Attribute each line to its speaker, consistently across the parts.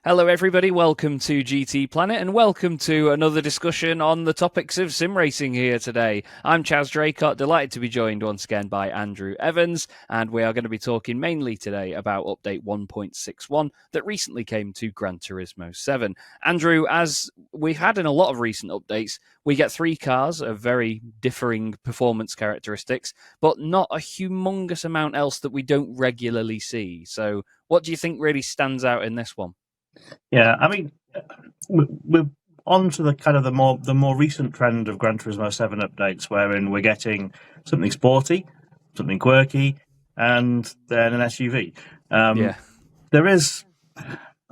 Speaker 1: Hello, everybody. Welcome to GT Planet, and welcome to another discussion on the topics of sim racing here today. I'm Chaz Draycott, delighted to be joined once again by Andrew Evans, and we are going to be talking mainly today about update 1.61 that recently came to Gran Turismo 7. Andrew, as we've had in a lot of recent updates, we get three cars of very differing performance characteristics, but not a humongous amount else that we don't regularly see. So, what do you think really stands out in this one?
Speaker 2: Yeah, I mean, we're on to the kind of the more recent trend of Gran Turismo 7 updates, wherein we're getting something sporty, something quirky, and then an SUV.
Speaker 1: Yeah.
Speaker 2: There is.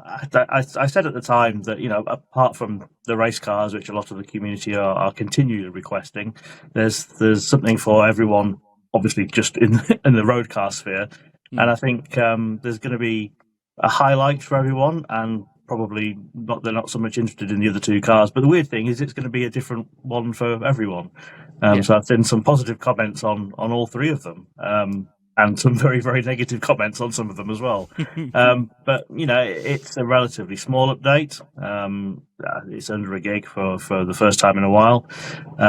Speaker 2: I said at the time that apart from the race cars, which a lot of the community are continually requesting, there's something for everyone. Obviously, just in in the road car sphere, and I think there's going to be a highlight for everyone, and probably not. They're not so much interested in the other two cars, but the weird thing is it's going to be a different one for everyone.
Speaker 1: Yeah.
Speaker 2: So I've seen some positive comments on all three of them. And some very, very negative comments on some of them as well. But it's a relatively small update. It's under a gig for the first time in a while,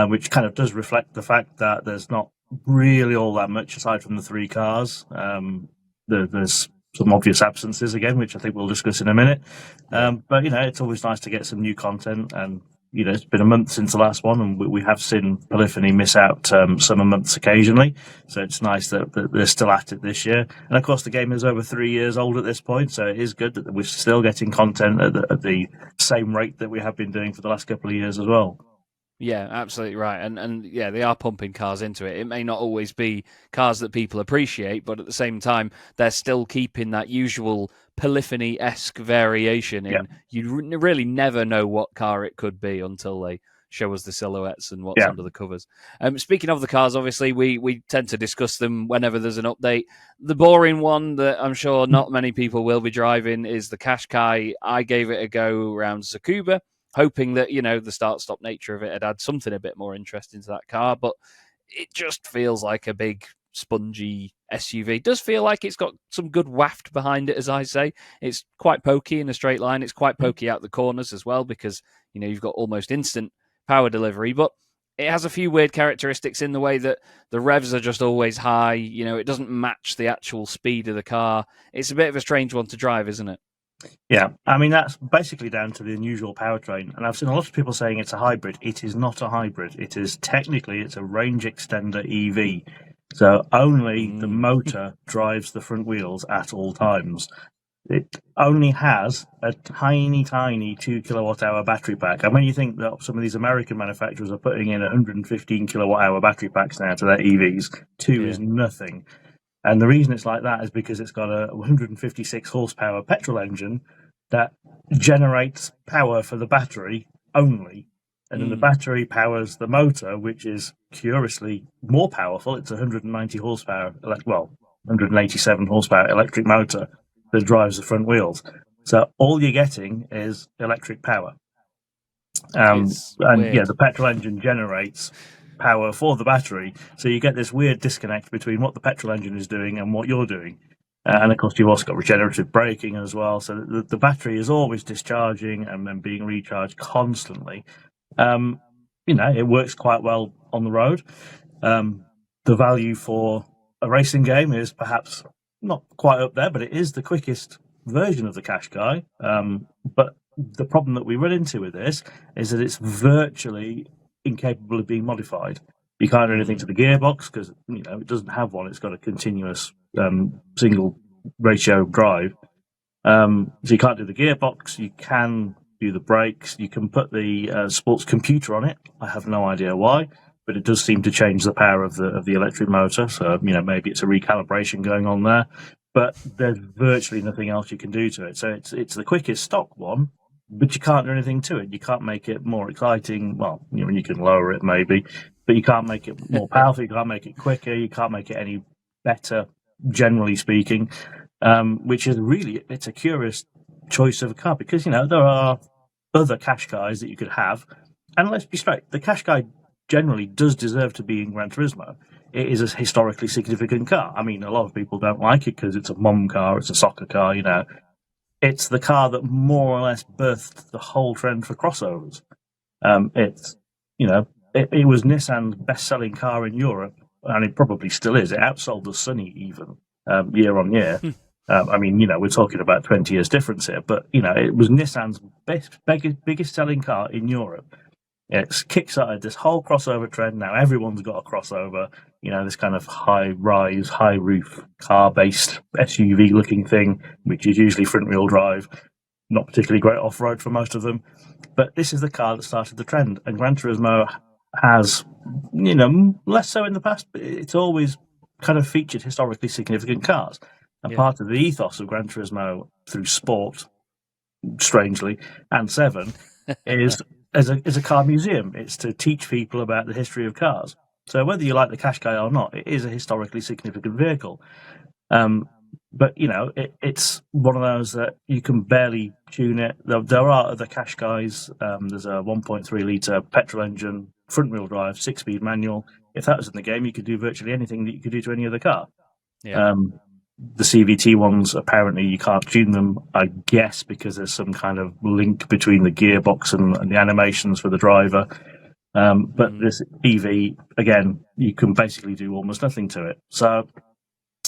Speaker 2: which kind of does reflect the fact that there's not really all that much aside from the three cars. There's some obvious absences again, which I think we'll discuss in a minute. But it's always nice to get some new content, and it's been a month since the last one, and we have seen Polyphony miss out summer months occasionally. So it's nice that they're still at it this year. And of course, the game is over 3 years old at this point, so it is good that we're still getting content at the same rate that we have been doing for the last couple of years as well.
Speaker 1: Yeah, absolutely right. And yeah, they are pumping cars into it. It may not always be cars that people appreciate, but at the same time, they're still keeping that usual polyphony-esque variation
Speaker 2: Yeah,
Speaker 1: in. You really never know what car it could be until they show us the silhouettes and what's
Speaker 2: yeah.
Speaker 1: under the covers. Speaking of the cars, obviously, we tend to discuss them whenever there's an update. The boring one that I'm sure not many people will be driving is the Qashqai. I gave it a go around Tsukuba, hoping that the start-stop nature of it had had something a bit more interesting to that car, but it just feels like a big spongy SUV. It does feel like it's got some good waft behind it, as I say. It's quite pokey in a straight line. It's quite pokey out the corners as well, because you've got almost instant power delivery, but it has a few weird characteristics in the way that the revs are just always high. It doesn't match the actual speed of the car. It's a bit of a strange one to drive, isn't it?
Speaker 2: Yeah, I mean, that's basically down to the unusual powertrain. And I've seen a lot of people saying it's a hybrid. It is not a hybrid. It's a range extender EV. So only the motor drives the front wheels at all times. It only has a tiny, tiny 2 kilowatt hour battery pack. I mean, you think that some of these American manufacturers are putting in 115 kilowatt hour battery packs now to their EVs. Two is nothing. And the reason it's like that is because it's got a 156 horsepower petrol engine that generates power for the battery only. And then the battery powers the motor, which is curiously more powerful. It's 190 horsepower, 187 horsepower electric motor that drives the front wheels. So all you're getting is electric power. And the petrol engine generates power for the battery. So you get this weird disconnect between what the petrol engine is doing and what you're doing. And of course, you've also got regenerative braking as well. So the battery is always discharging and then being recharged constantly. It works quite well on the road. The value for a racing game is perhaps not quite up there, but it is the quickest version of the Qashqai. But the problem that we run into with this is that it's virtually incapable of being modified. You can't do anything to the gearbox because it doesn't have one. It's got a continuous single ratio drive. So you can't do the gearbox. You can do the brakes. You can put the sports computer on it. I have no idea why, but it does seem to change the power of the electric motor. So maybe it's a recalibration going on there. But there's virtually nothing else you can do to it. So it's the quickest stock one, but you can't do anything to it. You can't make it more exciting. Well, you can lower it maybe, but you can't make it more powerful. You can't make it quicker. You can't make it any better, generally speaking. Which is really, it's a curious choice of a car because there are other Qashqais that you could have, and let's be straight, the Qashqai generally does deserve to be in Gran Turismo. It is a historically significant car. I mean, a lot of people don't like it because it's a mom car, it's a soccer car, it's the car that more or less birthed the whole trend for crossovers. It's, it was Nissan's best-selling car in Europe, and it probably still is. It outsold the Sunny even year on year. We're talking about 20 years difference here, but it was Nissan's biggest selling car in Europe. It's kickstarted this whole crossover trend. Now everyone's got a crossover. This kind of high-rise, high-roof, car-based SUV-looking thing, which is usually front-wheel drive. Not particularly great off-road for most of them. But this is the car that started the trend. And Gran Turismo has, less so in the past, but it's always kind of featured historically significant cars. And part of the ethos of Gran Turismo through sport, strangely, and 7, is as a car museum. It's to teach people about the history of cars. So whether you like the Qashqai or not, it is a historically significant vehicle. But it's one of those that you can barely tune it. There are other Qashqais. There's a 1.3 litre petrol engine, front-wheel drive, 6-speed manual. If that was in the game, you could do virtually anything that you could do to any other car.
Speaker 1: Yeah.
Speaker 2: The CVT ones, apparently you can't tune them, I guess, because there's some kind of link between the gearbox and the animations for the driver. But this EV, again, you can basically do almost nothing to it. So,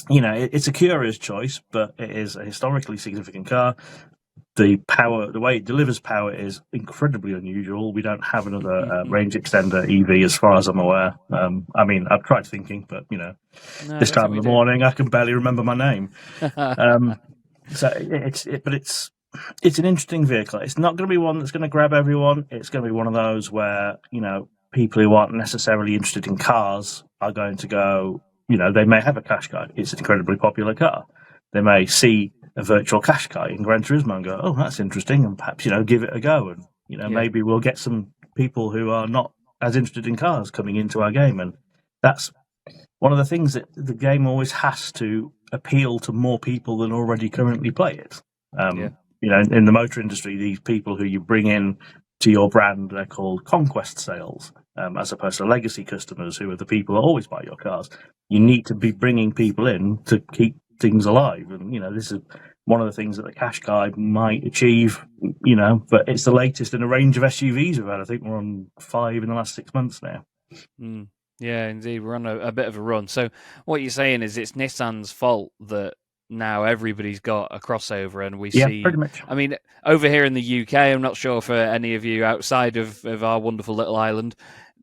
Speaker 2: it's a curious choice, but it is a historically significant car. The way it delivers power is incredibly unusual. We don't have another range extender EV, as far as I'm aware. I've tried thinking, but this time of the morning, I can barely remember my name. So it's an interesting vehicle. It's not going to be one that's going to grab everyone. It's going to be one of those where people who aren't necessarily interested in cars are going to go. They may have a Qashqai. It's an incredibly popular car. They may see a virtual Qashqai in Gran Turismo and go, "Oh, that's interesting," and perhaps give it a go. And maybe we'll get some people who are not as interested in cars coming into our game. And that's one of the things that the game always has to appeal to more people than already currently play it. In the motor industry, these people who you bring in to your brand, they're called conquest sales, as opposed to legacy customers, who are the people that always buy your cars. You need to be bringing people in to keep things alive. And, this is one of the things that the Qashqai might achieve, but it's the latest in a range of SUVs we've had. I think we're on 5 in the last 6 months now.
Speaker 1: Yeah, indeed. We're on a bit of a run. So what you're saying is it's Nissan's fault that now everybody's got a crossover, and we see,
Speaker 2: pretty much.
Speaker 1: Over here in the UK, I'm not sure for any of you outside of our wonderful little island,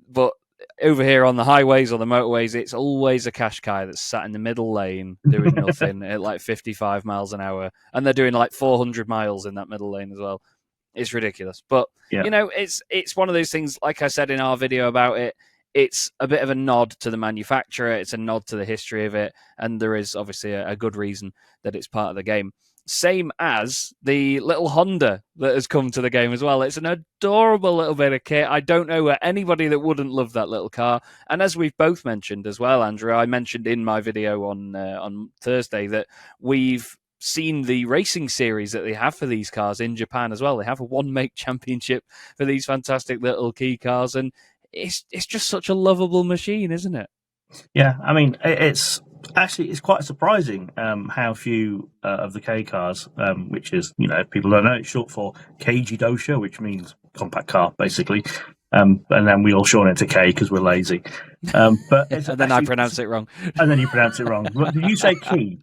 Speaker 1: but over here on the highways or the motorways, it's always a Qashqai that's sat in the middle lane doing nothing at like 55 miles an hour, and they're doing like 400 miles in that middle lane as well. It's ridiculous. But, it's one of those things, like I said in our video about it, it's a bit of a nod to the manufacturer. It's a nod to the history of it. And there is obviously a good reason that it's part of the game. Same as the little Honda that has come to the game as well. It's an adorable little bit of kit. I don't know anybody that wouldn't love that little car. And as we've both mentioned as well, Andrew, I mentioned in my video on Thursday that we've seen the racing series that they have for these cars in Japan as well. They have a one-make championship for these fantastic little key cars, and it's just such a lovable machine, isn't it?
Speaker 2: Yeah, it's quite surprising how few of the K cars, which is, if people don't know, it's short for Keiji Dosha, which means compact car, basically. And then we all shorten it to K because we're lazy. But
Speaker 1: and then I pronounce it wrong.
Speaker 2: And then you pronounce it wrong. Did you say key?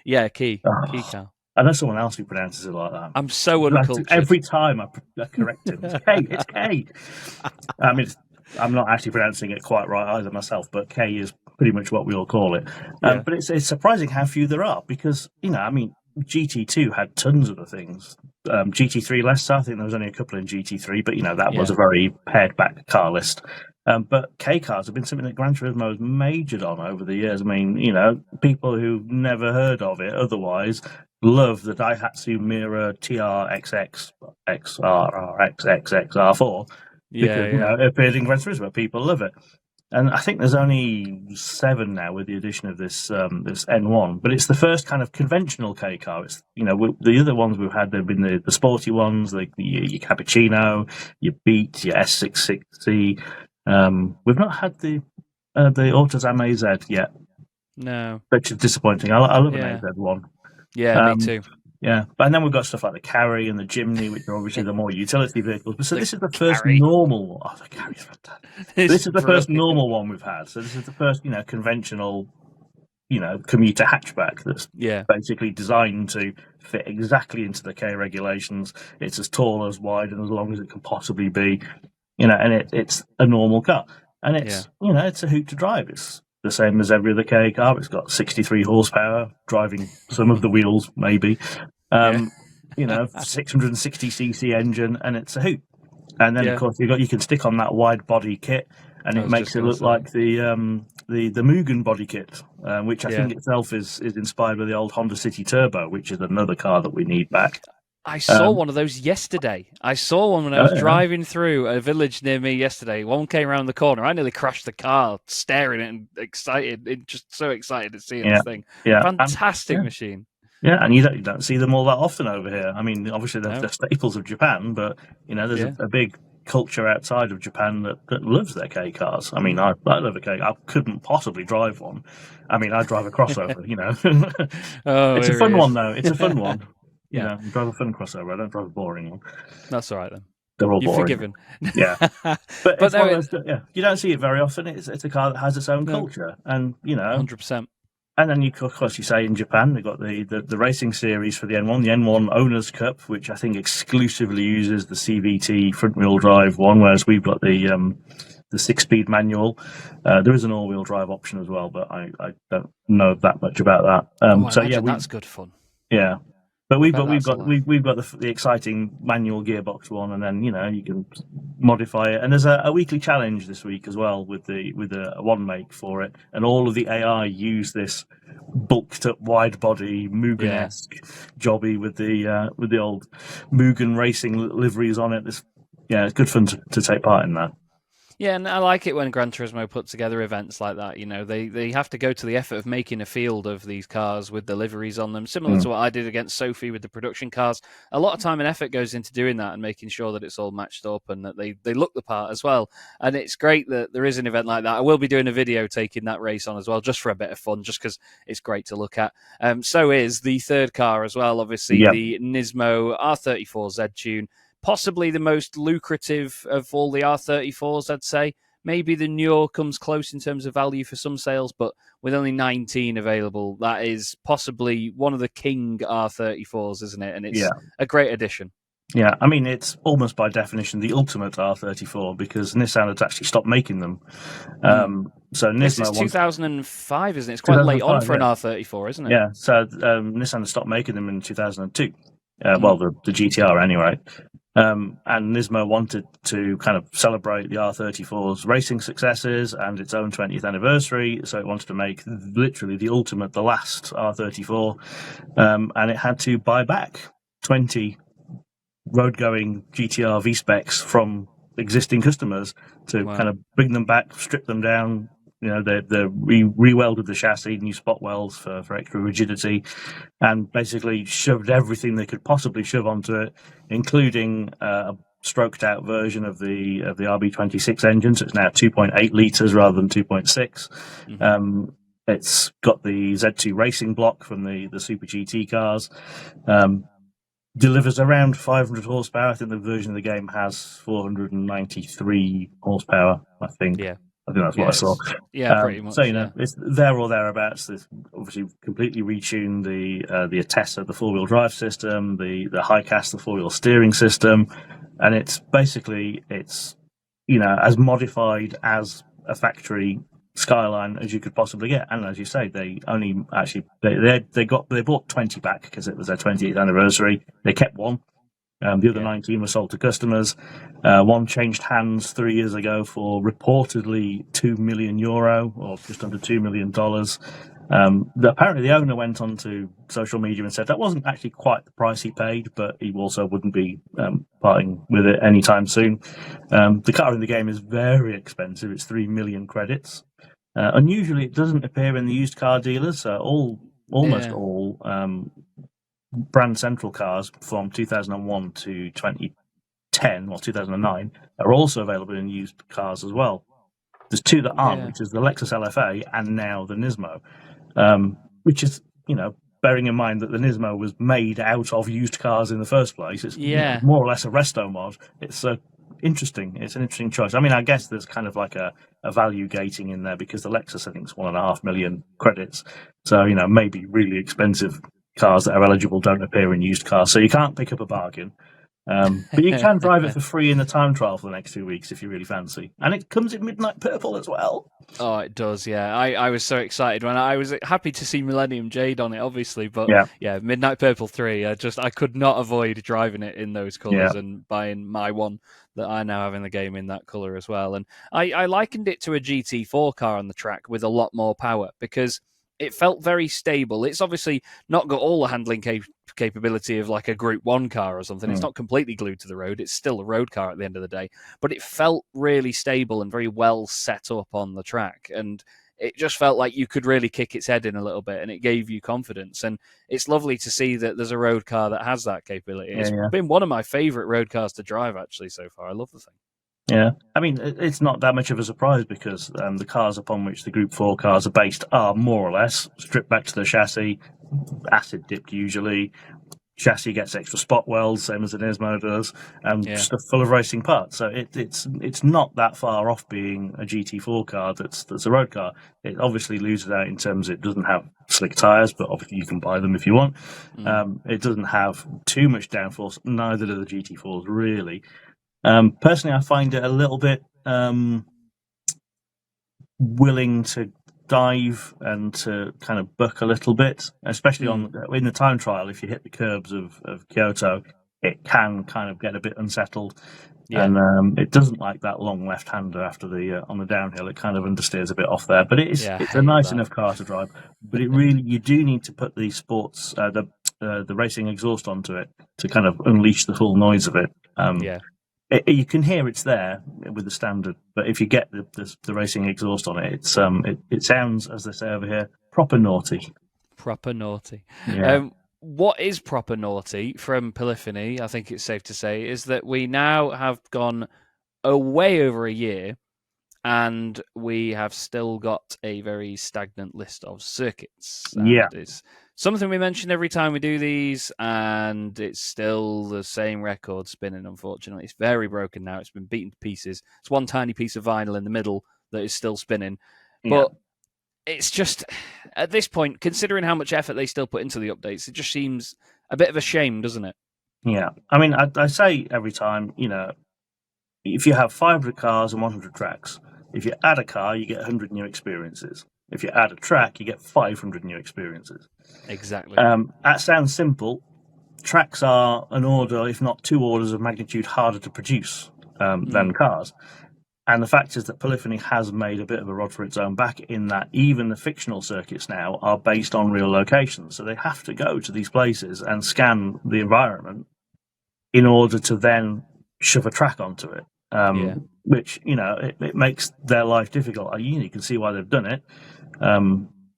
Speaker 1: Yeah, key car.
Speaker 2: I know someone else who pronounces it like that.
Speaker 1: I'm so uncultured.
Speaker 2: Every time I correct him, it's K. I'm not actually pronouncing it quite right either myself, but K is pretty much what we all call it. But it's surprising how few there are because, GT2 had tons of the things. GT3 less so. I think there was only a couple in GT3, but, that was a very pared-back car list. But K cars have been something that Gran Turismo has majored on over the years. People who've never heard of it otherwise love the Daihatsu Mira TRXX XRRXXXR4 because it appeared in Gran Turismo. People love it, and I think there's only 7 now with the addition of this N1. But it's the first kind of conventional K car. It's the other ones we've had. They've been the sporty ones, like your Cappuccino, your Beat, your S66C. We've not had the Autozam AZ yet.
Speaker 1: No,
Speaker 2: which is disappointing. I love an AZ one.
Speaker 1: Yeah, me too.
Speaker 2: Yeah, but and then we've got stuff like the Carry and the Jimny, which are obviously the more utility vehicles. But so this is the first
Speaker 1: Carry.
Speaker 2: normal. Oh, the Carry's fantastic. This is the first normal one we've had. So this is the first, conventional, commuter hatchback that's basically designed to fit exactly into the K regulations. It's as tall, as wide, and as long as it can possibly be. And it's a normal car, and it's it's a hoot to drive. It's the same as every other K car. It's got 63 horsepower, driving some of the wheels, maybe. 660cc engine, and it's a hoot. And then of course you can stick on that wide body kit, and it makes it look like the Mugen body kit, which I think itself is inspired by the old Honda City Turbo, which is another car that we need back.
Speaker 1: I saw one of those yesterday. I saw one when I was driving through a village near me yesterday. One came around the corner. I nearly crashed the car, staring at it and excited. Just so excited to see this thing. Yeah. Fantastic machine.
Speaker 2: Yeah, and you don't see them all that often over here. I mean, obviously they're staples of Japan, but there's a big culture outside of Japan that loves their K cars. I mean, I love a K. I couldn't possibly drive one. I mean, I drive a crossover. It's a fun one though. It's a fun one. I drive a fun crossover. I don't drive a boring one.
Speaker 1: That's all right then.
Speaker 2: They're all boring.
Speaker 1: You're forgiven.
Speaker 2: Yeah, but you don't see it very often. It's a car that has its own culture, and
Speaker 1: 100%.
Speaker 2: And then, of course, you say in Japan, they've got the racing series for the N1, the N1 Owners' Cup, which I think exclusively uses the CVT front-wheel drive one, whereas we've got the 6-speed manual. There is an all-wheel drive option as well, but I don't know that much about that.
Speaker 1: That's good fun.
Speaker 2: Yeah. But we've got the exciting manual gearbox one, and then you can modify it. And there's a weekly challenge this week as well with a one make for it, and all of the AI use this bulked up wide body Mugen-esque jobby with the old Mugen racing liveries on it. It's good fun to take part in that.
Speaker 1: Yeah, and I like it when Gran Turismo put together events like that. They have to go to the effort of making a field of these cars with the liveries on them, similar to what I did against Sophy with the production cars. A lot of time and effort goes into doing that and making sure that it's all matched up and that they look the part as well. And it's great that there is an event like that. I will be doing a video taking that race on as well, just for a bit of fun, just because it's great to look at. So is the third car as well, obviously, the Nismo R34 Z-Tune. Possibly the most lucrative of all the R34s, I'd say. Maybe the Nure comes close in terms of value for some sales, but with only 19 available, that is possibly one of the king R34s, isn't it? And it's a great addition.
Speaker 2: Yeah, I mean, it's almost by definition the ultimate R34 because Nissan had actually stopped making them. So Nismo...
Speaker 1: It's 2005, isn't it? It's quite late on for an R34, isn't it?
Speaker 2: Yeah, so Nissan had stopped making them in 2002. Well, the GTR anyway. And Nismo wanted to kind of celebrate the R34's racing successes and its own 20th anniversary, so it wanted to make literally the last R34, and it had to buy back 20 road-going GTR V-specs from existing customers to kind of bring them back, strip them down. They re-welded the chassis, new spot welds for extra rigidity, and basically shoved everything they could possibly shove onto it, including a stroked-out version of the RB26 engine. So it's now 2.8 litres rather than 2.6. It's got the Z2 racing block from the Super GT cars. Delivers around 500 horsepower. I think the version of the game has 493 horsepower, I think.
Speaker 1: Yeah.
Speaker 2: I think that's what I saw.
Speaker 1: Yeah, pretty much.
Speaker 2: So it's there or thereabouts. They've obviously completely retuned the Atessa, the four-wheel drive system, the Highcast, the four-wheel steering system, and it's basically as modified as a factory Skyline as you could possibly get. And as you say, they only actually they bought 20 back because it was their 20th anniversary. They kept one. The other 19 were sold to customers. One changed hands 3 years ago for reportedly €2 million, or just under $2 million. Apparently, the owner went onto social media and said that wasn't actually quite the price he paid, but he also wouldn't be parting with it anytime soon. The car in the game is very expensive. It's 3 million credits. Unusually, it doesn't appear in the used car dealers. So almost all Brand Central cars from 2001 to 2010 or 2009 are also available in used cars as well. There's two that aren't, which is the Lexus LFA and now the Nismo, which is, bearing in mind that the Nismo was made out of used cars in the first place. It's more or less a resto mod. It's interesting. It's an interesting choice. I mean, I guess there's kind of like a value gating in there because the Lexus, I think, is 1.5 million credits. So, maybe really expensive cars that are eligible don't appear in used cars. So you can't pick up a bargain. But you can drive it for free in the time trial for the next 2 weeks if you really fancy. And it comes in midnight purple as well.
Speaker 1: Oh, it does, yeah. I was so excited when I was happy to see Millennium Jade on it, obviously, but yeah, Midnight Purple 3, I could not avoid driving it in those colours and buying my one that I now have in the game in that colour as well. And I likened it to a GT4 car on the track with a lot more power because it felt very stable. It's obviously not got all the handling capability of like a Group 1 car or something. It's not completely glued to the road. It's still a road car at the end of the day. But it felt really stable and very well set up on the track. And it just felt like you could really kick its head in a little bit and it gave you confidence. And it's lovely to see that there's a road car that has that capability. It's been one of my favourite road cars to drive, actually, so far. I love the thing.
Speaker 2: Yeah, I mean, it's not that much of a surprise because the cars upon which the Group 4 cars are based are more or less stripped back to the chassis, acid dipped usually. Chassis gets extra spot welds, same as the Nismo does, and stuff full of racing parts. So it's not that far off being a GT4 car that's a road car. It obviously loses out in terms it doesn't have slick tyres, but obviously you can buy them if you want. It doesn't have too much downforce, neither do the GT4s really. Personally, I find it a little bit willing to dive and to kind of buck a little bit, especially in the time trial. If you hit the curbs of Kyoto, it can kind of get a bit unsettled, and it doesn't like that long left-hander after on the downhill. It kind of understeers a bit off there, but it's a nice enough car to drive. But you do need to put the sports the racing exhaust onto it to kind of unleash the full noise of it. You can hear it's there with the standard, but if you get the racing exhaust on it, it sounds, as they say over here, proper naughty.
Speaker 1: Proper naughty.
Speaker 2: Yeah.
Speaker 1: What is proper naughty from Polyphony, I think it's safe to say, is that we now have gone way over a year and we have still got a very stagnant list of circuits. It's something we mention every time we do these, and it's still the same record spinning, unfortunately. It's very broken now. It's been beaten to pieces. It's one tiny piece of vinyl in the middle that is still spinning. But it's just, at this point, considering how much effort they still put into the updates, it just seems a bit of a shame, doesn't it?
Speaker 2: Yeah. I mean, I say every time, if you have 500 cars and 100 tracks, if you add a car, you get 100 new experiences. If you add a track, you get 500 new experiences.
Speaker 1: Exactly.
Speaker 2: That sounds simple. Tracks are an order, if not 2 orders of magnitude harder to produce than cars. And the fact is that Polyphony has made a bit of a rod for its own back in that even the fictional circuits now are based on real locations. So they have to go to these places and scan the environment in order to then shove a track onto it. Which, it makes their life difficult. You can see why they've done it.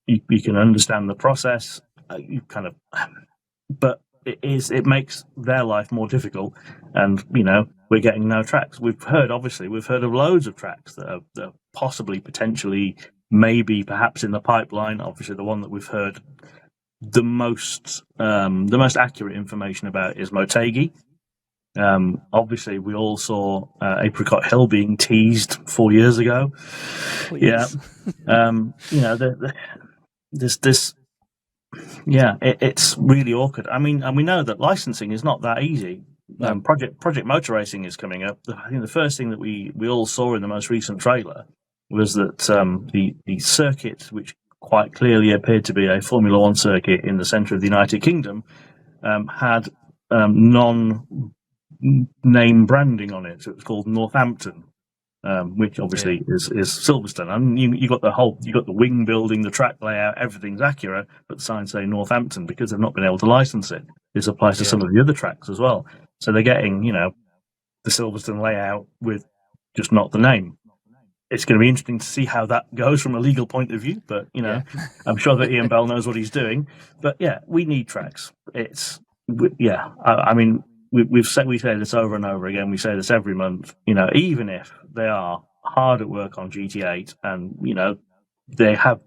Speaker 2: You can understand the process. But it makes their life more difficult. And, we're getting no tracks. We've heard of loads of tracks that are possibly, potentially, maybe, perhaps in the pipeline. Obviously, the one that we've heard the most accurate information about is Motegi. Obviously, we all saw Apricot Hill being teased 4 years ago.
Speaker 1: Please.
Speaker 2: There's this. It's really awkward. I mean, and we know that licensing is not that easy. Project Motor Racing is coming up. I think the first thing that we all saw in the most recent trailer was that the circuit, which quite clearly appeared to be a Formula One circuit in the centre of the United Kingdom, had non-name branding on it. So it was called Northampton, which obviously is Silverstone. And you got the wing building, the track layout, everything's accurate, but the signs say Northampton because they've not been able to license it. This applies to some of the other tracks as well. So they're getting, the Silverstone layout with just not the name. It's going to be interesting to see how that goes from a legal point of view, but, I'm sure that Ian Bell knows what he's doing. But, we need tracks. We say this over and over again. We say this every month. Even if they are hard at work on GT8 and, they have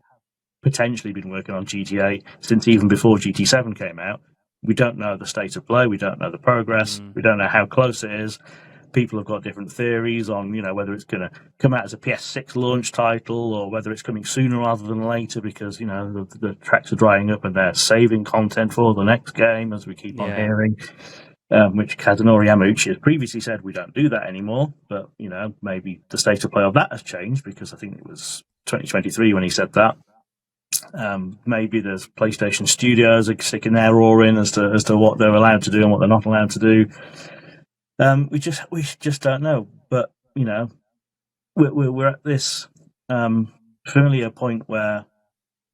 Speaker 2: potentially been working on GTA since even before GT7 came out. We don't know the state of play. We don't know the progress. We don't know how close it is. People have got different theories on, whether it's going to come out as a PS6 launch title or whether it's coming sooner rather than later because, the tracks are drying up and they're saving content for the next game, as we keep on hearing, which Kazunori Yamauchi has previously said we don't do that anymore. But, maybe the state of play of that has changed because I think it was 2023 when he said that. Maybe there's PlayStation Studios are sticking their oar in as to what they're allowed to do and what they're not allowed to do. We just don't know. But we're at this familiar point where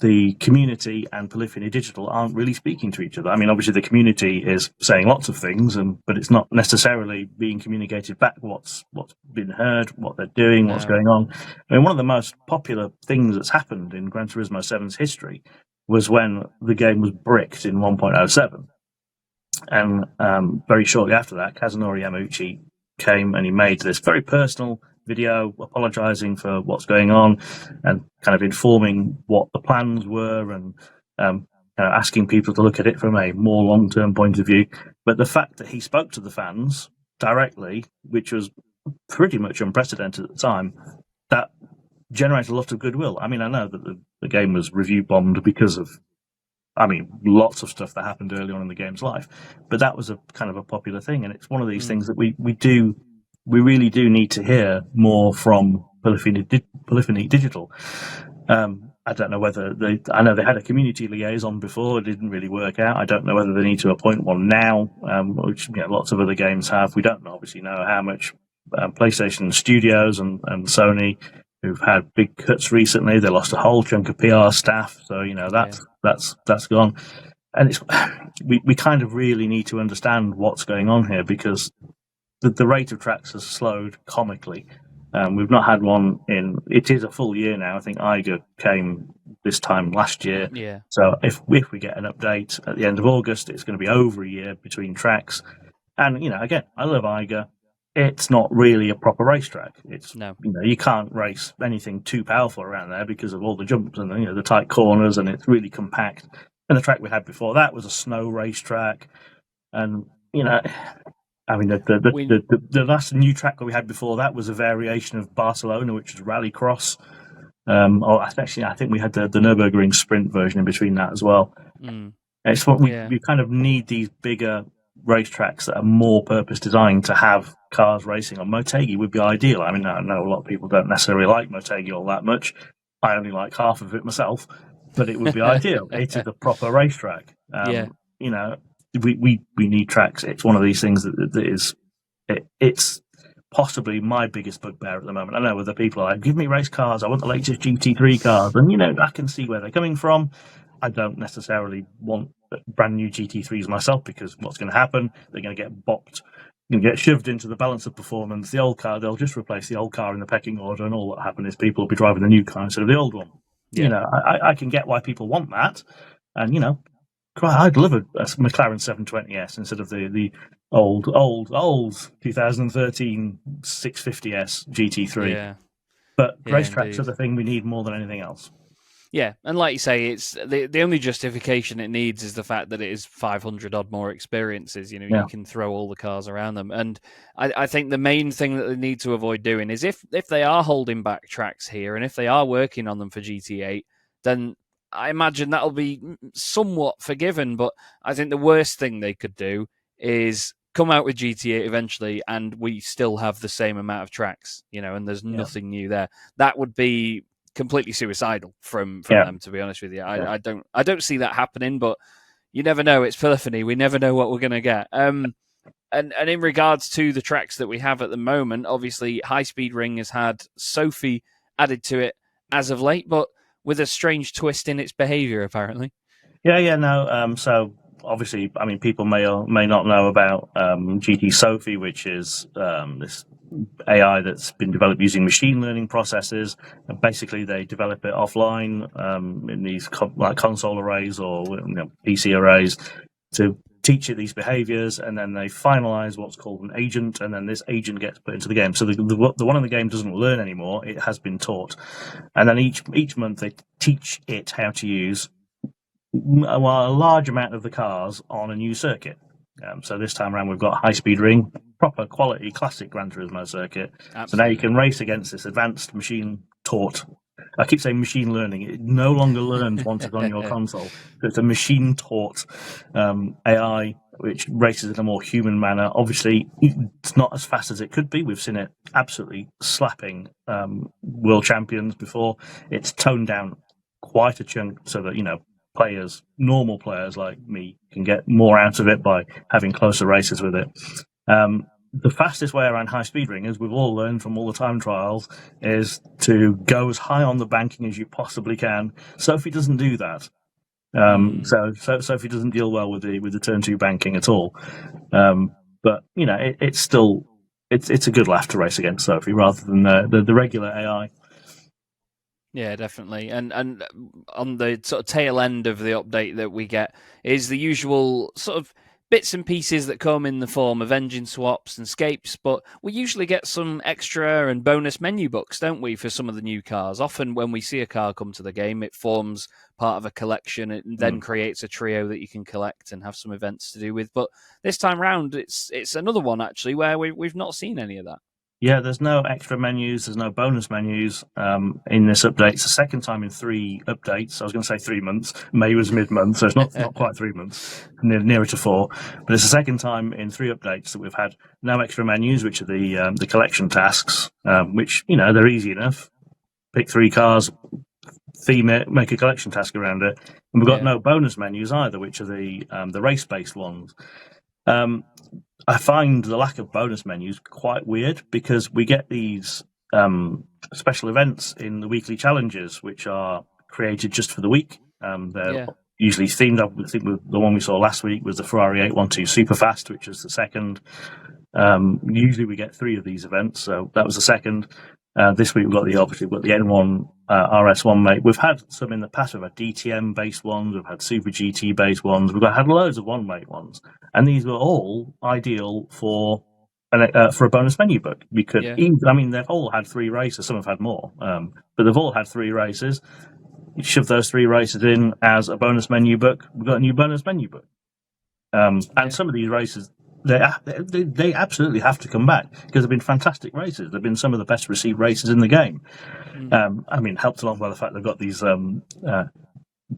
Speaker 2: the community and Polyphony Digital aren't really speaking to each other. I mean, obviously the community is saying lots of things, but it's not necessarily being communicated back what's been heard, what they're doing, what's going on. I mean, one of the most popular things that's happened in Gran Turismo 7's history was when the game was bricked in 1.07. And very shortly after that, Kazunori Yamauchi came and he made this very personal video apologizing for what's going on and kind of informing what the plans were and asking people to look at it from a more long-term point of view. But the fact that he spoke to the fans directly, which was pretty much unprecedented at the time, that generated a lot of goodwill. I mean, I know that the game was review bombed because of lots of stuff that happened early on in the game's life, but that was a kind of a popular thing, and it's one of these things that we really do need to hear more from Polyphony Digital. I don't know whether I know they had a community liaison before, it didn't really work out. I don't know whether they need to appoint one now, which lots of other games have. We don't obviously know how much PlayStation Studios and Sony, who've had big cuts recently, they lost a whole chunk of PR staff, so that's gone. And it's we kind of really need to understand what's going on here because the rate of tracks has slowed comically. We've not had one it is a full year now. I think Eiger came this time last year.
Speaker 1: Yeah.
Speaker 2: So if we get an update at the end of August, it's going to be over a year between tracks. And, again, I love Eiger. It's not really a proper racetrack. You can't race anything too powerful around there because of all the jumps and the tight corners, and it's really compact. And the track we had before that was a snow racetrack. And, the last new track that we had before that was a variation of Barcelona, which was Rallycross. I think we had the Nürburgring Sprint version in between that as well. It's what we kind of need, these bigger racetracks that are more purpose designed to have cars racing on. Motegi would be ideal. I mean, I know a lot of people don't necessarily like Motegi all that much. I only like half of it myself, but it would be ideal. It is a proper racetrack. We need tracks. It's one of these things that is it's possibly my biggest bugbear at the moment. I know other people are like, give me race cars, I want the latest GT3 cars, and I can see where they're coming from. I don't necessarily want brand new GT3s myself because what's going to happen? They're going to get bopped, going to get shoved into the balance of performance. The old car, they'll just replace the old car in the pecking order, and all that happen is people will be driving the new car instead of the old one. I can get why people want that, and I'd love a McLaren 720S instead of the old 2013 650S GT3. Yeah. But racetracks are the thing we need more than anything else.
Speaker 1: Yeah, and like you say, it's the only justification it needs is the fact that it is 500 odd more experiences. You can throw all the cars around them, and I think the main thing that they need to avoid doing is if they are holding back tracks here, and if they are working on them for GT8, then I imagine that'll be somewhat forgiven. But I think the worst thing they could do is come out with GT8 eventually, and we still have the same amount of tracks, and there's nothing new there. That would be completely suicidal from them, to be honest with you. I don't see that happening, but you never know. It's Polyphony. We never know what we're going to get. And in regards to the tracks that we have at the moment, obviously High Speed Ring has had Sophy added to it as of late, but with a strange twist in its behaviour, apparently.
Speaker 2: So obviously, I mean, people may or may not know about GT Sophy, which is this AI that's been developed using machine learning processes. And basically, they develop it offline in these console arrays or PC arrays to teach it these behaviors, and then they finalize what's called an agent, and then this agent gets put into the game. So the one in the game doesn't learn anymore; it has been taught, and then each month they teach it how to use a large amount of the cars on a new circuit. So this time around, we've got High Speed Ring, proper quality classic Gran Turismo circuit. Absolutely. So now you can race against this advanced machine taught. I keep saying machine learning. It no longer learns once it's on your console. So it's a machine taught AI which races in a more human manner. Obviously, it's not as fast as it could be. We've seen it absolutely slapping world champions before. It's toned down quite a chunk so that, players, normal players like me, can get more out of it by having closer races with it. The fastest way around High Speed Ring, as we've all learned from all the time trials, is to go as high on the banking as you possibly can. Sophie doesn't do that. So Sophie doesn't deal well with the turn 2 banking at all. But it's still it's a good laugh to race against Sophie rather than the regular AI.
Speaker 1: Yeah, definitely. And on the sort of tail end of the update that we get is the usual sort of bits and pieces that come in the form of engine swaps and scapes, but we usually get some extra and bonus menu books, don't we, for some of the new cars? Often when we see a car come to the game, it forms part of a collection and then creates a trio that you can collect and have some events to do with. But this time round, it's another one, actually, where we've not seen any of that.
Speaker 2: Yeah, there's no extra menus, there's no bonus menus in this update. It's the second time in 3 updates. I was going to say 3 months. May was mid-month, so it's not quite 3 months, nearer to 4. But it's the second time in 3 updates that we've had no extra menus, which are the collection tasks, which, they're easy enough. Pick 3 cars, theme it, make a collection task around it. And we've got no bonus menus either, which are the race-based ones. I find the lack of bonus menus quite weird because we get these special events in the weekly challenges, which are created just for the week. They're usually themed up. I think the one we saw last week was the Ferrari 812 Superfast, which is the second. Usually we get 3 of these events, so that was the second. This week we've got the N1 RS1 mate. We've had some in the past. We've had DTM based ones. We've had Super GT based ones. Had loads of one mate ones, and these were all ideal for a bonus menu book. We could, they've all had 3 races. Some have had more, but they've all had 3 races. You shove those 3 races in as a bonus menu book. We've got a new bonus menu book, and some of these races. They absolutely have to come back because they've been fantastic races. They've been some of the best received races in the game. Helped along by the fact they've got these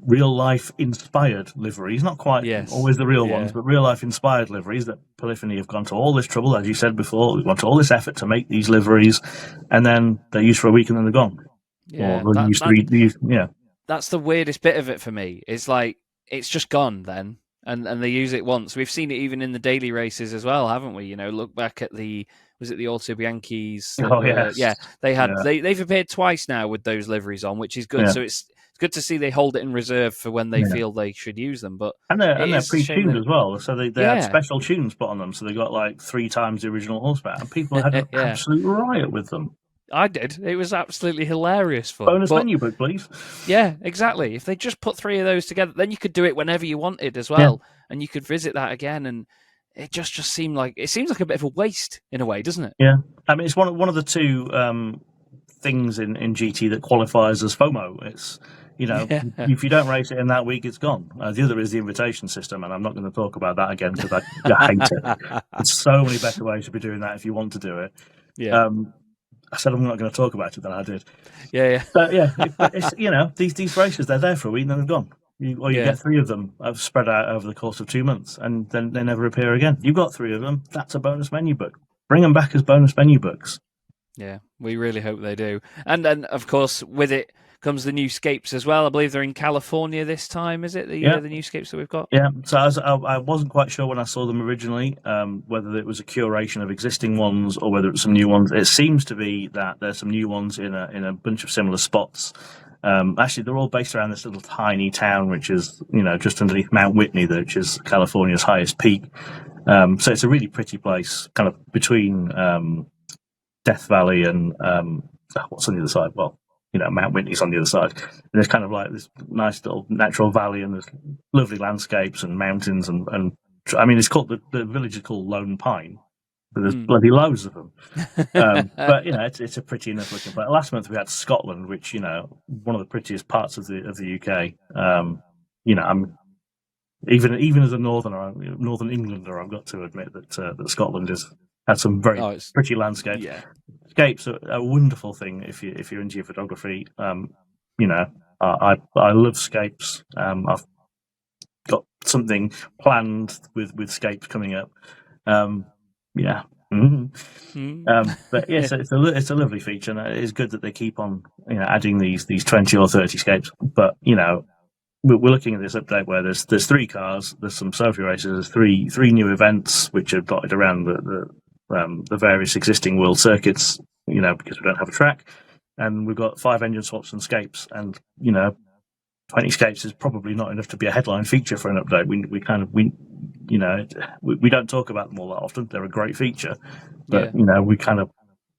Speaker 2: real life inspired liveries, not quite always the real ones, but real life inspired liveries that Polyphony have gone to all this trouble, as you said before, we've gone to all this effort to make these liveries, and then they're used for a week and then they're gone.
Speaker 1: That's the weirdest bit of it for me. It's like it's just gone then. And they use it once. We've seen it even in the daily races as well, haven't we? Look back at was it the Auto Bianchis? They had they've appeared twice now with those liveries on, which is good. Yeah. So it's good to see they hold it in reserve for when they feel they should use them. But
Speaker 2: they're pre-tuned as well, so they had special tunes put on them, so they got like 3 times the original horsepower, and people had an absolute riot with them.
Speaker 1: I did. It was absolutely hilarious fun.
Speaker 2: Bonus menu book, please.
Speaker 1: Yeah, exactly. If they just put 3 of those together, then you could do it whenever you wanted as well, and you could visit that again. And it just seems like a bit of a waste in a way, doesn't it?
Speaker 2: Yeah, I mean, it's one of the 2 things in GT that qualifies as FOMO. It's if you don't race it in that week, it's gone. The other is the invitation system, and I'm not going to talk about that again because I hate it. There's so many better ways to be doing that if you want to do it.
Speaker 1: Yeah.
Speaker 2: I said I'm not going to talk about it, then I did.
Speaker 1: Yeah.
Speaker 2: But it's, these races, they're there for a week and then they're gone. You get 3 of them spread out over the course of 2 months, and then they never appear again. You've got 3 of them. That's a bonus menu book. Bring them back as bonus menu books.
Speaker 1: Yeah, we really hope they do. And then, of course, with it comes the new scapes as well. I believe they're in California this time, is it? The new scapes that we've got?
Speaker 2: Yeah, so I wasn't quite sure when I saw them originally whether it was a curation of existing ones or whether it was some new ones. It seems to be that there's some new ones in a bunch of similar spots. Actually, they're all based around this little tiny town, which is just underneath Mount Whitney, which is California's highest peak. So it's a really pretty place, kind of between Death Valley and what's on the other side? Well, Mount Whitney's on the other side. And there's kind of like this nice little natural valley, and there's lovely landscapes and mountains and I mean, it's called the village is called Lone Pine, but there's bloody loads of them. But it's a pretty enough looking place. Last month we had Scotland, which one of the prettiest parts of the UK. I'm even as a northern Englander, I've got to admit that Scotland had some very pretty landscapes.
Speaker 1: Yeah.
Speaker 2: Scapes are a wonderful thing if you're into your photography. I love scapes. I've got something planned with scapes coming up. Yeah. Mm-hmm. But yes, it's a lovely feature, and it is good that they keep on adding these 20 or 30 scapes. But we're looking at this update where there's 3 cars, there's some Sophy races, there's three new events which are dotted around the various existing world circuits, because we don't have a track, and we've got 5 engine swaps and scapes, and 20 scapes is probably not enough to be a headline feature for an update. We don't talk about them all that often. They're a great feature, but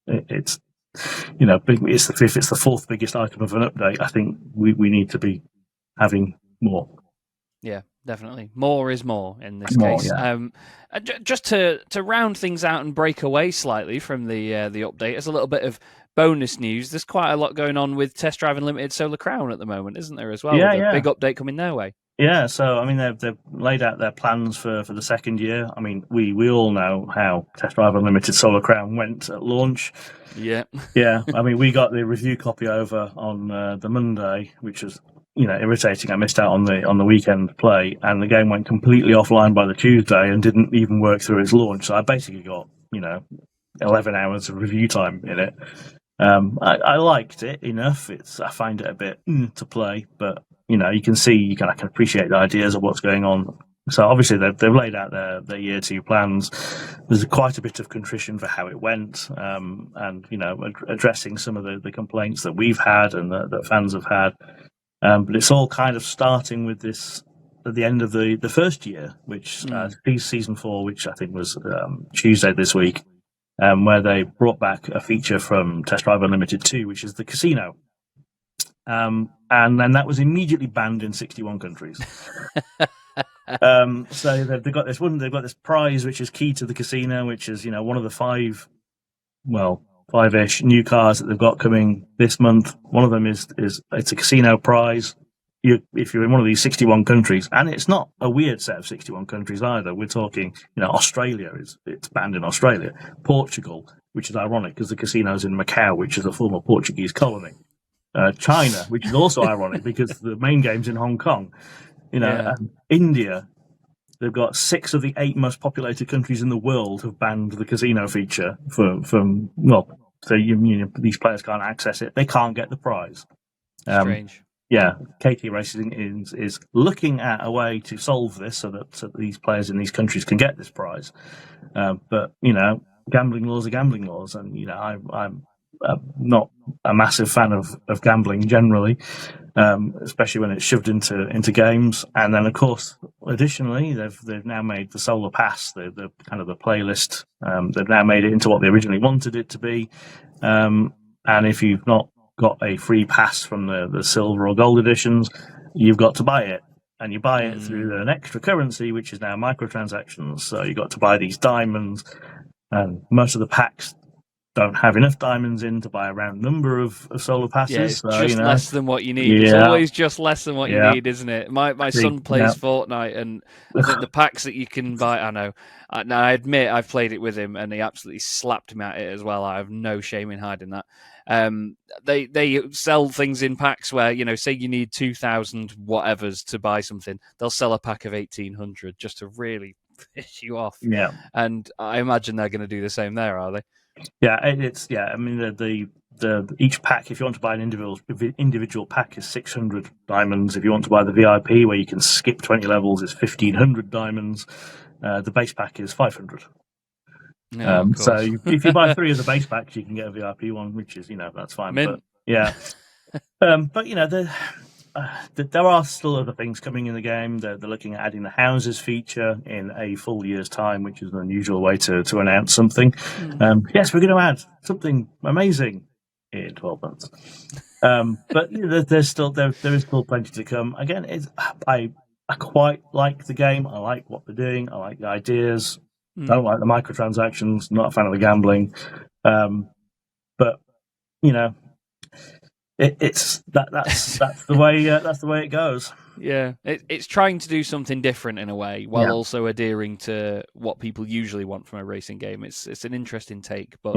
Speaker 2: it's if it's the 4th biggest item of an update, I think we need to be having more.
Speaker 1: Yeah, definitely. More is more in this case.
Speaker 2: Yeah.
Speaker 1: Just to round things out and break away slightly from the update, as a little bit of bonus news, there's quite a lot going on with Test Drive Unlimited Solar Crown at the moment, isn't there, as well?
Speaker 2: Yeah,
Speaker 1: with a big update coming their way.
Speaker 2: Yeah, so I mean they've laid out their plans for the second year. I mean we all know how Test Drive Unlimited Solar Crown went at launch.
Speaker 1: Yeah.
Speaker 2: Yeah. I mean we got the review copy over on the Monday, which was irritating. I missed out on the weekend play, and the game went completely offline by the Tuesday and didn't even work through its launch. So I basically got 11 hours of review time in it. I liked it enough. I find it a bit to play, but you can see, I can appreciate the ideas of what's going on. So obviously they've laid out their year 2 plans. There's quite a bit of contrition for how it went, and addressing some of the complaints that we've had and that fans have had. But it's all kind of starting with this at the end of the first year, which season 4, which I think was Tuesday this week, where they brought back a feature from Test Drive Unlimited 2, which is the casino. And then that was immediately banned in 61 countries. So they've got this prize which is key to the casino, which is one of the 5-ish new cars that they've got coming this month. One of them is it's a casino prize. If you're in one of these 61 countries, and it's not a weird set of 61 countries either. We're talking, Australia it's banned in Australia, Portugal, which is ironic because the casino's in Macau, which is a former Portuguese colony. China, which is also ironic because the main game's in Hong Kong. And India, they've got 6 of the 8 most populated countries in the world have banned the casino feature from so these players can't access it. They can't get the prize.
Speaker 1: Strange.
Speaker 2: Yeah, KT Racing is looking at a way to solve this so that these players in these countries can get this prize. But gambling laws are gambling laws, and I'm not a massive fan of gambling generally, especially when it's shoved into games. And then, of course, additionally, they've now made the Solar Pass, the kind of the playlist. They've now made it into what they originally wanted it to be. And if you've not got a free pass from the silver or gold editions, you've got to buy it. And you buy it through an extra currency, which is now microtransactions. So you've got to buy these diamonds, and most of the packs don't have enough diamonds in to buy a round number of solar passes.
Speaker 1: Yeah, it's just less than what you need. It's always just less than what you need, isn't it? My son plays Fortnite, and I think the packs that you can buy, I know. Now, I admit I've played it with him, and he absolutely slapped me at it as well. I have no shame in hiding that. They sell things in packs where, say you need 2,000 whatevers to buy something. They'll sell a pack of 1,800 just to really piss you off.
Speaker 2: Yeah.
Speaker 1: And I imagine they're going to do the same there, are they?
Speaker 2: Yeah, I mean, the each pack, if you want to buy an individual pack, is 600 diamonds. If you want to buy the VIP, where you can skip 20 levels, is 1,500 diamonds. The base pack is 500. So if you buy 3 of the base packs, you can get a VIP one, which is that's fine.
Speaker 1: Mint.
Speaker 2: But yeah, but there are still other things coming in the game. They're looking at adding the houses feature in a full year's time, which is an unusual way to announce something. Yes, we're going to add something amazing in 12 months. But there is still plenty to come. Again, I quite like the game. I like what they're doing. I like the ideas. Don't like the microtransactions. Not a fan of the gambling. But you know, that's the way it goes.
Speaker 1: Yeah, it's trying to do something different in a way, while also adhering to what people usually want from a racing game. It's an interesting take, but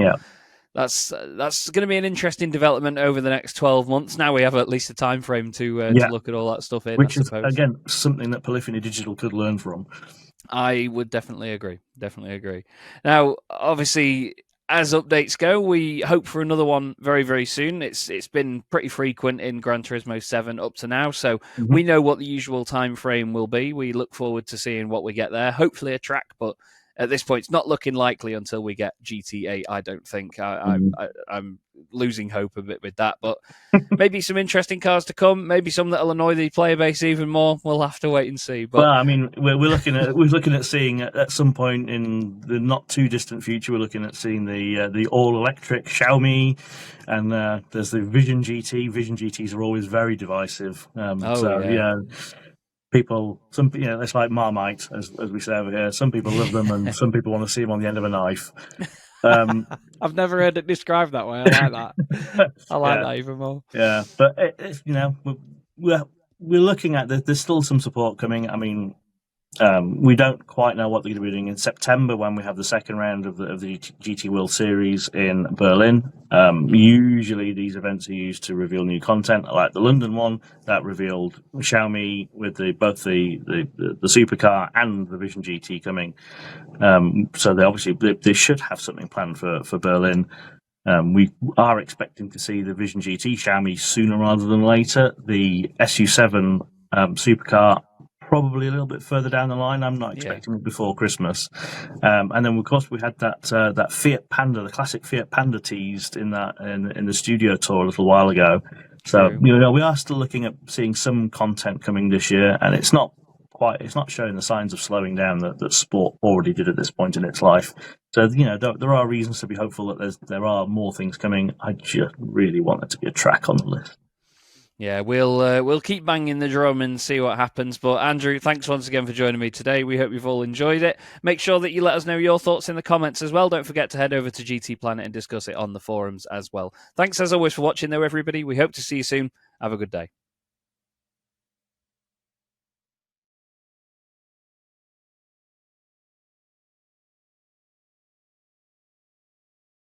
Speaker 1: that's going to be an interesting development over the next 12 months. Now we have at least a time frame to look at all that stuff in,
Speaker 2: which
Speaker 1: I
Speaker 2: is
Speaker 1: suppose.
Speaker 2: again something that Polyphony Digital could learn from.
Speaker 1: I would definitely agree. Now, obviously, as updates go, we hope for another one very, very soon. It's been pretty frequent in Gran Turismo 7 up to now, so we know what the usual time frame will be. We look forward to seeing what we get there. Hopefully a track, but at this point, it's not looking likely until we get GT8, I don't think. I'm losing hope a bit with that, but maybe some interesting cars to come, maybe some that'll annoy the player base even more. We'll have to wait and see. But
Speaker 2: well, I mean, we're looking at seeing at some point in the not too distant future, we're looking at seeing the all electric Xiaomi, and there's the Vision GT. Vision GTs are always very divisive. People, it's like Marmite, as we say over here. Some people love them, and some people want to see them on the end of a knife.
Speaker 1: I've never heard it described that way. I like that. I like that even more.
Speaker 2: Yeah, but we're looking at there's still some support coming. I mean, we don't quite know what they're going to be doing in September when we have the second round of the GT World Series in Berlin. Usually these events are used to reveal new content, like the London one that revealed Xiaomi with both the supercar and the Vision GT coming. So they should have something planned for Berlin. We are expecting to see the Vision GT Xiaomi sooner rather than later. The SU7 supercar probably a little bit further down the line. I'm not expecting it before Christmas. And then, of course, we had that Fiat Panda, the classic Fiat Panda, teased in the studio tour a little while ago. So we are still looking at seeing some content coming this year, and it's not showing the signs of slowing down that sport already did at this point in its life. So there are reasons to be hopeful that there are more things coming. I just really want it to be a track on the list.
Speaker 1: Yeah, we'll keep banging the drum and see what happens. But Andrew, thanks once again for joining me today. We hope you've all enjoyed it. Make sure that you let us know your thoughts in the comments as well. Don't forget to head over to GT Planet and discuss it on the forums as well. Thanks as always for watching though, everybody. We hope to see you soon. Have a good day.